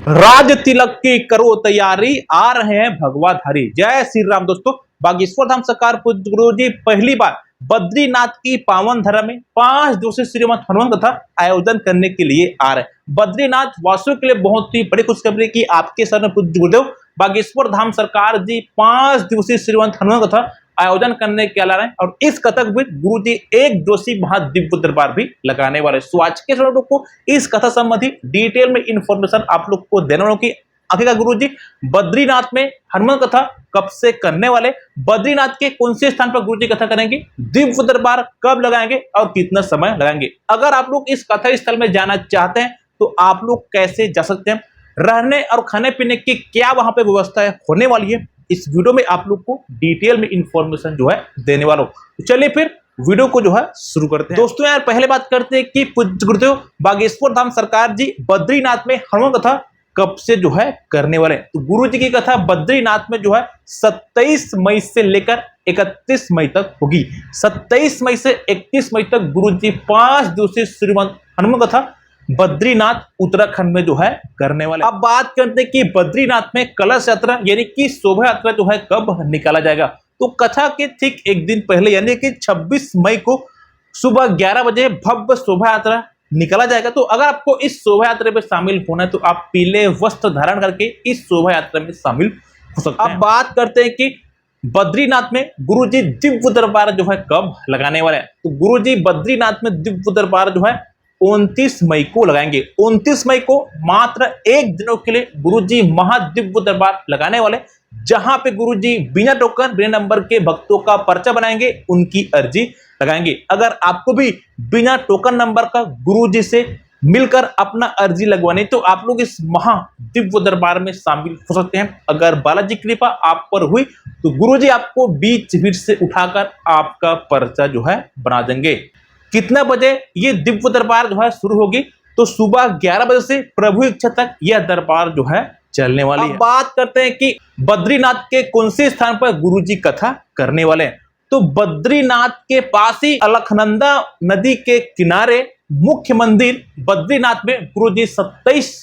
राज तिलक की करो तैयारी, आ रहे हैं भगवाधारी। जय श्री राम दोस्तों। बागेश्वर धाम सरकार पूज्य गुरु जी पहली बार बद्रीनाथ की पावन धरा में 5 दिवसीय श्रीमद हनुमान कथा आयोजन करने के लिए आ रहे हैं। बद्रीनाथ वासियों के लिए बहुत ही बड़ी खुशखबरी की आपके शरण पूज्य गुरुदेव बागेश्वर धाम सरकार जी 5 दिवसीय श्रीमद हनुमान कथा आयोजन करने के ला रहे हैं और इस कथा में गुरु जी एक जोशी महादिव्य दरबार भी लगाने वाले। सो आज के लोगों को इस कथा संबंधी डिटेल में इंफॉर्मेशन आप लोग को देने वालों की। आखिरकार गुरु जी बद्रीनाथ में हनुमान कथा कब से करने वाले, बद्रीनाथ के कौन से स्थान पर गुरु जी कथा करेंगे, दिव्य दरबार कब लगाएंगे और कितना समय लगाएंगे। अगर आप लोग इस कथा स्थल में जाना चाहते हैं तो आप लोग कैसे जा सकते हैं, रहने और खाने पीने की क्या वहां पे व्यवस्था है होने वाली है, इस वीडियो में आप लोग को डिटेल में इंफॉर्मेशन जो है देने वाला हूं। तो चलिए फिर वीडियो को जो है शुरू करते हैं। दोस्तों यार पहले बात करते हैं कि पूज्य गुरुदेव बागेश्वर धाम सरकार जी बद्रीनाथ में हनुमान कथा कब से जो है करने वाले हैं। तो गुरु जी की कथा बद्रीनाथ में जो है 27 मई से लेकर 31 मई तक होगी। 27 मई से 31 मई तक गुरु जी 5 दिवसीय श्रीमद हनुमान कथा बद्रीनाथ उत्तराखंड में जो है करने वाले। अब बात करते हैं कि बद्रीनाथ में कलश यात्रा यानी कि शोभा यात्रा जो है कब निकाला जाएगा। तो कथा के ठीक एक दिन पहले यानी कि 26 मई को सुबह 11 बजे भव्य शोभा यात्रा निकाला जाएगा। तो अगर आपको इस शोभा यात्रा में शामिल होना है तो आप पीले वस्त्र धारण करके इस शोभा यात्रा में शामिल हो सकते हैं। अब बात करते हैं कि बद्रीनाथ में गुरुजी दिव्य दरबार जो है कब लगाने वाले हैं। तो गुरुजी बद्रीनाथ में दिव्य दरबार जो है 29 मई को लगाएंगे। 29 मई को मात्र एक दिनों के लिए गुरुजी महादिव्य दरबार लगाने वाले, जहां पे गुरुजी बिना टोकन बिना नंबर के भक्तों का पर्चा बनाएंगे, उनकी अर्जी लगाएंगे। अगर आपको भी बिना टोकन नंबर का गुरुजी से मिलकर अपना अर्जी लगवानी तो आप लोग इस महादिव्य दरबार में शामिल हो सकते हैं। अगर बालाजी कृपा आप पर हुई तो गुरुजी आपको बीच भीड़ से उठाकर आपका पर्चा जो है बना देंगे। कितने बजे ये दिव्य दरबार जो है शुरू होगी, तो सुबह 11 बजे से प्रभु इच्छा तक यह दरबार जो है चलने वाली है। बात करते हैं कि बद्रीनाथ के कौन से स्थान पर गुरुजी कथा करने वाले हैं। तो बद्रीनाथ के पास ही अलकनंदा नदी के किनारे मुख्य मंदिर बद्रीनाथ में गुरुजी 27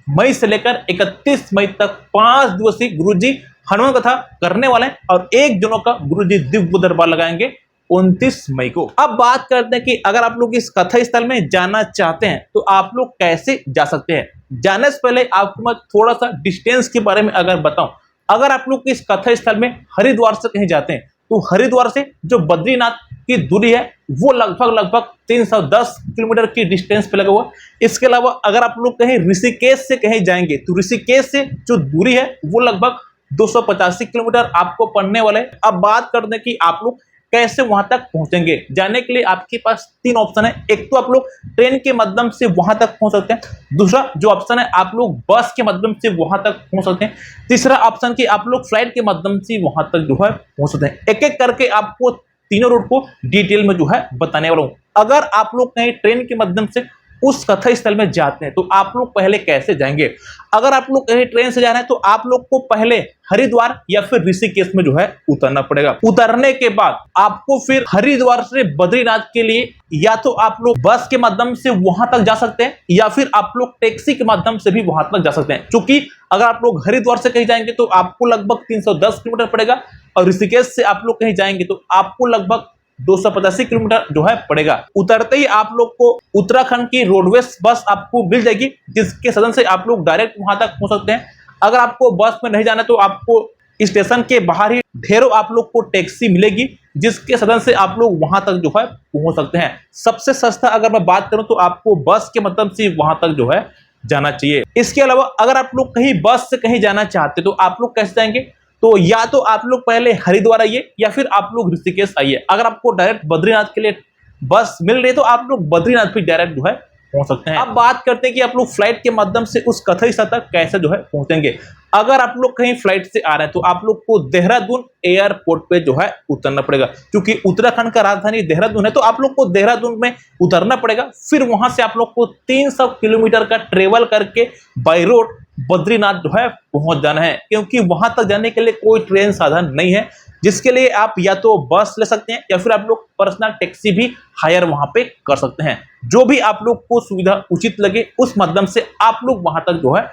मई से लेकर 31 मई तक 5 दिवसीय गुरुजी हनुमान कथा करने वाले हैं और एक दिनों का गुरुजी दिव्य दरबार लगाएंगे 29 मई को। अब बात करते हैं कि अगर आप लोग इस कथा स्थल में जाना चाहते हैं तो आप लोग कैसे जा सकते हैं। जाने से पहले आपको मैं थोड़ा सा डिस्टेंस के बारे में अगर बताऊं, अगर आप लोग इस कथा स्थल में हरिद्वार से कहीं जाते हैं तो हरिद्वार से जो बद्रीनाथ की दूरी है वो लगभग 310 किलोमीटर की डिस्टेंस पे लगा हुआ। इसके अलावा अगर आप लोग कहीं ऋषिकेश से कहीं जाएंगे तो ऋषिकेश से जो दूरी है वो लगभग 285 किलोमीटर आपको पड़ने वाले। अब बात करते हैं कि आप लोग कैसे वहां तक पहुंचेंगे। जाने के लिए आपके पास 3 ऑप्शन है। एक तो आप लोग ट्रेन के माध्यम से वहां तक पहुंच सकते हैं, दूसरा जो ऑप्शन है आप लोग बस के माध्यम से वहां तक पहुंच सकते हैं, तीसरा ऑप्शन कि आप लोग फ्लाइट के माध्यम से वहां तक जो है पहुंच सकते हैं। एक एक करके आपको तीनों रूट को डिटेल में जो है बताने वाला हूं। अगर आप लोग कहीं ट्रेन के माध्यम से उस कथा स्थल में जाते हैं तो आप लोग पहले कैसे जाएंगे। अगर आप लोग कहीं ट्रेन से जा रहे हैं तो आप लोग को पहले हरिद्वार या फिर ऋषिकेश में जो है उतरना पड़ेगा। उतरने के बाद आपको फिर हरिद्वार से बद्रीनाथ के लिए या तो आप लोग बस के माध्यम से वहां तक जा सकते हैं या फिर आप लोग टैक्सी के माध्यम से भी वहां तक जा सकते हैं। क्योंकि अगर आप लोग हरिद्वार से कहीं जाएंगे तो आपको लगभग 310 किलोमीटर पड़ेगा और ऋषिकेश से आप लोग कहीं जाएंगे तो आपको लगभग 285 किलोमीटर जो है पड़ेगा। उतरते ही आप लोग को उत्तराखंड की रोडवेज बस आपको मिल जाएगी, जिसके सदन से आप लोग डायरेक्ट वहां तक पहुंच सकते हैं। अगर आपको बस में नहीं जाना तो आपको स्टेशन के बाहर ही ढेरों आप लोग को टैक्सी मिलेगी, जिसके सदन से आप लोग वहां तक जो है पहुंच सकते हैं। सबसे सस्ता अगर मैं बात करूं तो आपको बस के माध्यम से वहां तक जो है जाना चाहिए। इसके अलावा अगर आप लोग कहीं बस से कहीं जाना चाहते तो आप लोग कैसे जाएंगे। तो या तो आप लोग पहले हरिद्वार आइए या फिर आप लोग ऋषिकेश आइए। अगर आपको डायरेक्ट बद्रीनाथ के लिए बस मिल रही है तो आप लोग बद्रीनाथ भी डायरेक्ट जो है पहुंच सकते हैं। अब बात करते हैं कि आप लोग फ्लाइट के माध्यम से उस कथा स्थल तक कैसे जो है पहुंचेंगे। अगर आप लोग कहीं फ्लाइट से आ रहे हैं तो आप लोग को देहरादून एयरपोर्ट पे जो है उतरना पड़ेगा। क्योंकि उत्तराखंड का राजधानी देहरादून है तो आप लोग को देहरादून में उतरना पड़ेगा। फिर वहां से आप लोग को 300 किलोमीटर का ट्रेवल करके बाय रोड बद्रीनाथ जो है पहुंच जाना है। क्योंकि वहां तक जाने के लिए कोई ट्रेन साधन नहीं है, जिसके लिए आप या तो बस ले सकते हैं या फिर आप लोग पर्सनल टैक्सी भी हायर वहां पे कर सकते हैं। जो भी आप लोग को सुविधा उचित लगे उस माध्यम से आप लोग वहां तक जो है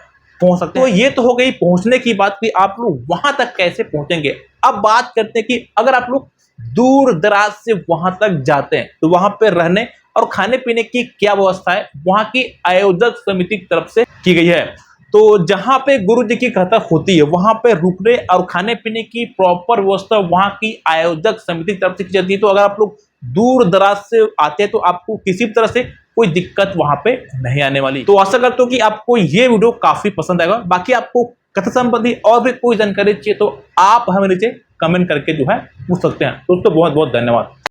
पहुंच सकते हैं। तो ये तो हो गई पहुंचने की बात कि आप लोग वहां तक कैसे पहुंचेंगे। अब बात करते हैं कि अगर आप लोग दूर दराज से वहां तक जाते हैं तो वहां पे रहने और खाने पीने की क्या व्यवस्था है, वहां की आयोजक समिति की तरफ से की गई है। तो जहां पे गुरु जी की कथा होती है वहां पे रुकने और खाने पीने की प्रॉपर व्यवस्था वहां की आयोजक समिति की तरफ से की जाती है। तो अगर आप लोग दूर दराज से आते हैं तो आपको किसी भी तरह से कोई दिक्कत वहां पे नहीं आने वाली। तो आशा करता हूं कि आपको ये वीडियो काफी पसंद आएगा। बाकी आपको कथा संबंधी और भी कोई जानकारी चाहिए तो आप हमें नीचे कमेंट करके जो है पूछ सकते हैं। दोस्तों बहुत बहुत धन्यवाद।